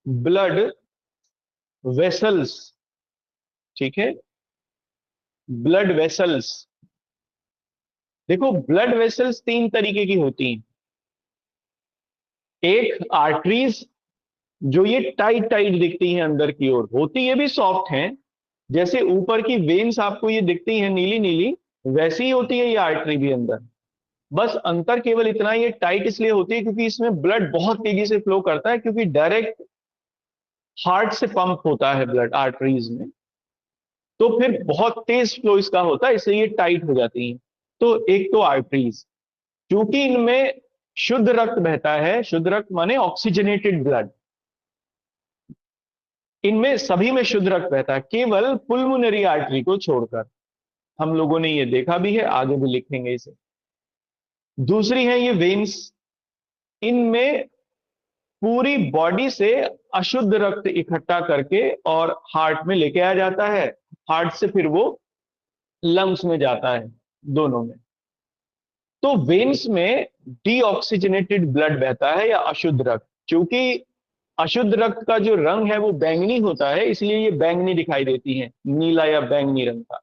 Blood vessels. ठीक है, blood vessels. देखो ब्लड वेसल्स तीन तरीके की होती हैं। एक आर्टरीज, जो ये टाइट टाइट दिखती हैं, अंदर की ओर होती, ये भी सॉफ्ट हैं। जैसे ऊपर की वेन्स आपको ये दिखती हैं नीली नीली, वैसी ही होती है ये आर्टरी भी अंदर। बस अंतर केवल इतना, ये टाइट इसलिए होती है क्योंकि इसमें ब्लड बहुत तेजी से फ्लो करता है, क्योंकि डायरेक्ट हार्ट से पंप होता है ब्लड आर्टरीज में। तो फिर बहुत तेज फ्लो इसका होता है, इसलिए ये टाइट हो जाती हैं। तो एक तो आर्टरीज, क्योंकि इनमें शुद्ध रक्त बहता है, शुद्ध रक्त माने ऑक्सीजनेटेड ब्लड, इनमें सभी में शुद्ध रक्त बहता है, केवल पुल्मोनरी आर्टरी को छोड़कर। हम लोगों ने ये देखा भी है, आगे भी लिखेंगे इसे। दूसरी है ये वेन्स, इनमें पूरी बॉडी से अशुद्ध रक्त इकट्ठा करके और हार्ट में लेके आ जाता है, हार्ट से फिर वो लंग्स में जाता है, दोनों में। तो वेन्स में डीऑक्सीजनेटेड ब्लड बहता है या अशुद्ध रक्त। क्योंकि अशुद्ध रक्त का जो रंग है वो बैंगनी होता है, इसलिए ये बैंगनी दिखाई देती है, नीला या बैंगनी रंग का,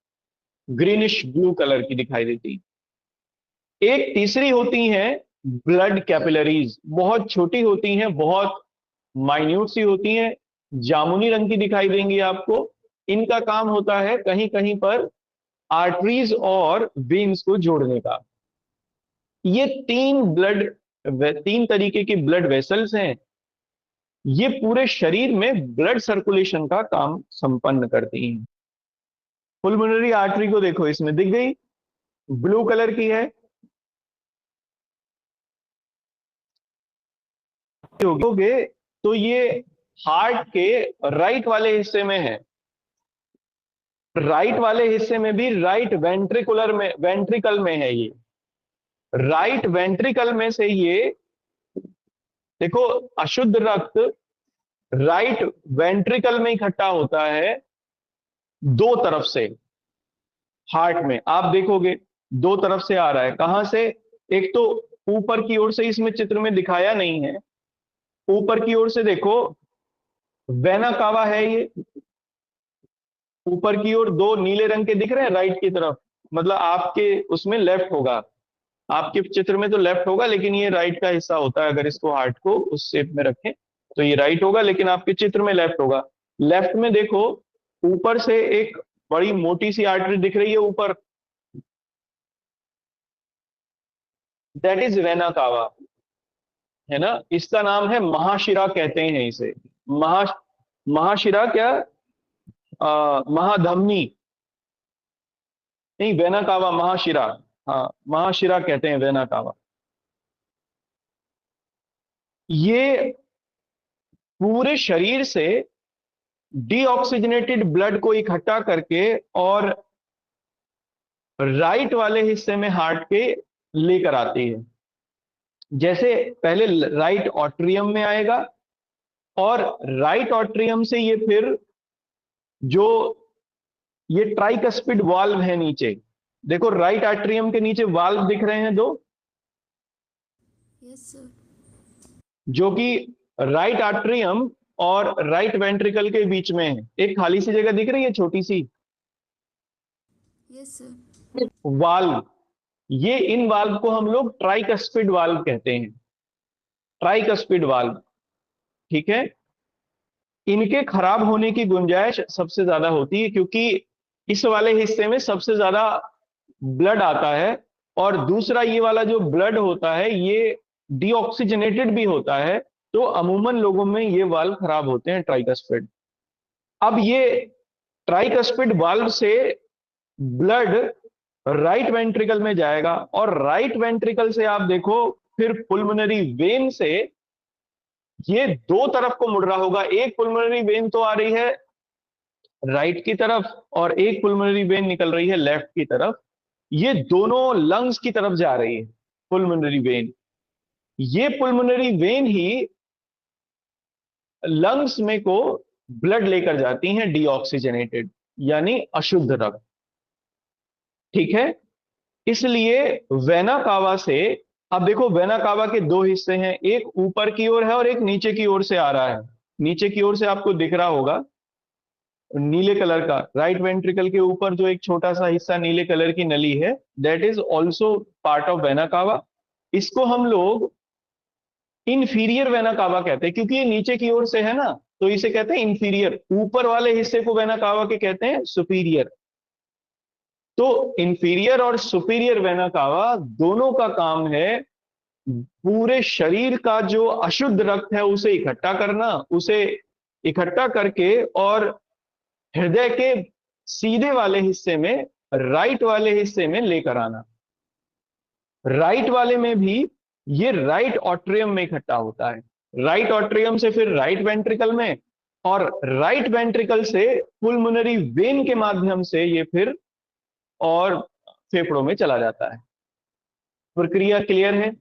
ग्रीनिश ब्लू कलर की दिखाई देती है। एक तीसरी होती हैं ब्लड कैपिलरीज, बहुत छोटी होती हैं, बहुत माइन्यूट सी होती हैं, जामुनी रंग की दिखाई देंगी आपको। इनका काम होता है कहीं कहीं पर आर्टरीज और वेन्स को जोड़ने का। ये तीन तरीके की ब्लड वेसल्स हैं, ये पूरे शरीर में ब्लड सर्कुलेशन का काम संपन्न करती हैं। पुल्मोनरी आर्टरी को देखो, इसमें दिख गई, ब्लू कलर की है। होगे तो ये हार्ट के राइट वाले हिस्से में है। राइट वाले हिस्से में भी राइट वेंट्रिकुलर में, वेंट्रिकल में है ये। राइट वेंट्रिकल में से ये देखो, अशुद्ध रक्त राइट वेंट्रिकल में इकट्ठा होता है, दो तरफ से। हार्ट में आप देखोगे दो तरफ से आ रहा है, कहां से? एक तो ऊपर की ओर से, इसमें चित्र में दिखाया नहीं है, ऊपर की ओर से देखो, वेना कावा है ये। ऊपर की ओर दो नीले रंग के दिख रहे हैं राइट की तरफ, मतलब आपके उसमें लेफ्ट होगा, आपके चित्र में तो लेफ्ट होगा, लेकिन ये राइट का हिस्सा होता है। अगर इसको हार्ट को उस शेप में रखें तो ये राइट होगा, लेकिन आपके चित्र में लेफ्ट होगा। लेफ्ट में देखो, ऊपर से एक बड़ी मोटी सी आर्टरी दिख रही है ऊपर, दैट इज वेना कावा, है ना। इसका नाम है महाशिरा, कहते हैं इसे। महा महाशिरा क्या, महाधमनी नहीं, वेना कावा महाशिरा। हाँ, महाशिरा कहते हैं वेना कावा। ये पूरे शरीर से डीऑक्सीजनेटेड ब्लड को इकट्ठा करके और राइट वाले हिस्से में हार्ट के लेकर आती है। जैसे पहले राइट ऑट्रियम में आएगा, और राइट ऑट्रियम से ये फिर जो ये ट्राइकस्पिड वाल्व है नीचे, देखो राइट आर्ट्रियम के नीचे वाल्व दिख रहे हैं दो, यस सर। जो कि राइट आर्ट्रियम और राइट वेंट्रिकल के बीच में है। एक खाली सी जगह दिख रही है छोटी सी, यस सर। वाल्व। ये इन वाल्व को हम लोग ट्राइकस्पिड वाल्व कहते हैं, ट्राइकस्पिड वाल्व। ठीक है, इनके खराब होने की गुंजाइश सबसे ज्यादा होती है, क्योंकि इस वाले हिस्से में सबसे ज्यादा ब्लड आता है, और दूसरा ये वाला जो ब्लड होता है ये डीऑक्सीजनेटेड भी होता है। तो अमूमन लोगों में ये वाल्व खराब होते हैं, ट्राइकस्पिड। अब ये ट्राइकस्पिड वाल्व से ब्लड राइट वेंट्रिकल में जाएगा, और राइट वेंट्रिकल से आप देखो फिर पुल्मोनरी वेन से ये दो तरफ को मुड़ रहा होगा। एक पुल्मोनरी वेन तो आ रही है राइट की तरफ, और एक पुल्मोनरी वेन निकल रही है लेफ्ट की तरफ। ये दोनों लंग्स की तरफ जा रही है पुल्मोनरी वेन। ये पुल्मोनरी वेन ही लंग्स में को ब्लड लेकर जाती हैं, डीऑक्सीजनेटेड यानी अशुद्ध रक्त। ठीक है, इसलिए वेना कावा से, अब देखो वेना कावा के दो हिस्से हैं, एक ऊपर की ओर है और एक नीचे की ओर से आ रहा है। नीचे की ओर से आपको दिख रहा होगा नीले कलर का, राइट वेंट्रिकल के ऊपर जो एक छोटा सा हिस्सा नीले कलर की नली है, that is also part of vena cava. इसको हम लोग इंफीरियर वेना कावा कहते हैं, क्योंकि ये नीचे की ओर से है ना, तो इसे कहते हैं इंफीरियर। ऊपर वाले हिस्से को वेना कावा के कहते हैं सुपीरियर। तो इंफीरियर और सुपीरियर वेना कावा दोनों का काम है पूरे शरीर का जो अशुद्ध रक्त है उसे इकट्ठा करना, उसे इकट्ठा करके और हृदय के सीधे वाले हिस्से में, राइट वाले हिस्से में लेकर आना। राइट वाले में भी ये राइट ऑट्रियम में इकट्ठा होता है, राइट ऑट्रियम से फिर राइट वेंट्रिकल में, और राइट वेंट्रिकल से पुलमोनरी वेन के माध्यम से ये फिर और फेफड़ों में चला जाता है। प्रक्रिया क्लियर है?